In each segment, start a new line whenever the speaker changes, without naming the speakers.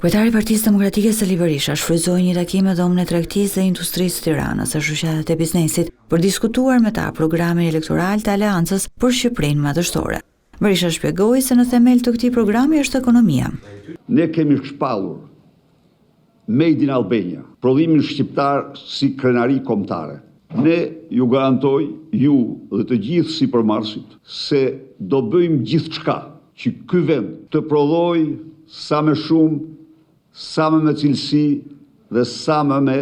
Kryetari i Partisë Demokratike Sali Berisha shfrytzoi një takim me dhomën e tregtisë dhe industrisë së Tiranës së shoqatat e biznesit për diskutuar me ta programin elektoral të Aleancës për Shqipërinë madhështore. Berisha shpjegoi se në themel të këtij programi është ekonomia.
Ne kemi shpallur Made in Albania, prodhimin shqiptar si krenari kombëtare. Ne ju garantoj ju dhe të gjithë sipërmarrësit se do bëjmë gjithçka që ky vend të prodhojë sa më shumë, sa më me cilësi dhe sa më me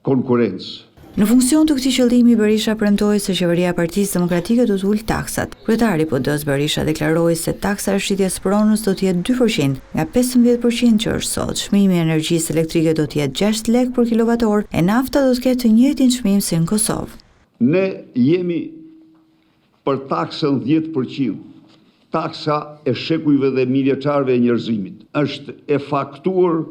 konkurrencë.
Në funksion të këtij qëllimi, Berisha premtoi se qeveria e Partisë Demokratike do të ulë taksat. Kryetari i PD-s Berisha deklaroi se taksa e shitjes pronës do të jetë 2% nga 15% që është sot. Çmimi i energjisë elektrike do të jetë 6 lekë për kilovator e nafta do të ketë të njëjtin çmim si në Kosovë.
Ne jemi për taksën 10%. Taksa e shekujve dhe mijëllarëve e njerëzimit është e faktuar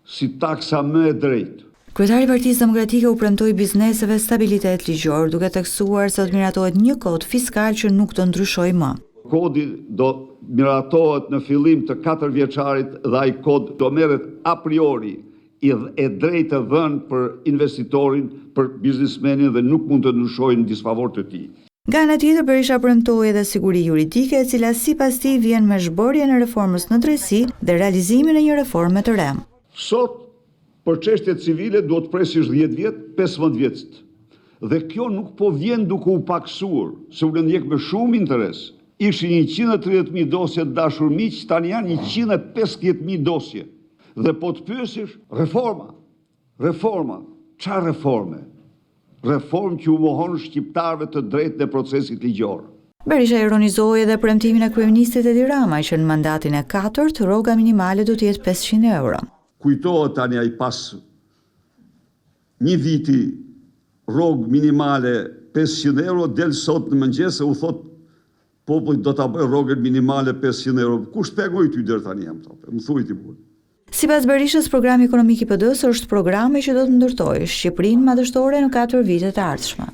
si taksa më e drejtë.
Kryetari i Partisë Demokratike u premtoi bizneseve stabilitet ligjor, duke theksuar se do të miratohet një kod fiskal që nuk do ndryshojë më.
Kodi do miratohet në fillim të 4 vjeçarit dhe ai kod do merret a priori e drejtë dhënë për investitorin, për biznesmenin dhe nuk mund të ndryshojë në disfavor të tij.
Nga ana tjetër, Berisha premtoi edhe siguri juridike, e cila sipas tij vjen me zhbërjen e reformës në drejtësi dhe realizimin e një reforme të re.
Sot për çështjet civile duhet presish 10 vjet, 15 vjet. Dhe kjo nuk po vjen duke u paksuar, se u ndjek me shumë interes. Ishin 130.000 dosje të dashur miq, tani janë 150.000 dosje. Dhe po të pyesish, reforma, çfarë reforme? Reformë që u mohon shqiptarëve të drejtën e procesit ligjor.
Berisha ironizoi edhe premtimin e kryeministit Edi Ramaj që në mandatin e 4 rroga minimale do të jetë 500 euro.
Kujtohet tani ai pas një viti rrogë minimale 500 euro, del sot në mëngjes e u thot popullit do ta bëj rrogën minimale 500 euro. Ku shpjegoj ty deri tani jam thotë? Më thuaj ti mua.
Sipas Berishës, programi ekonomik i PD-s është programi që do të ndërtojë Shqipërinë madhështore në 4 vitet e ardhshme.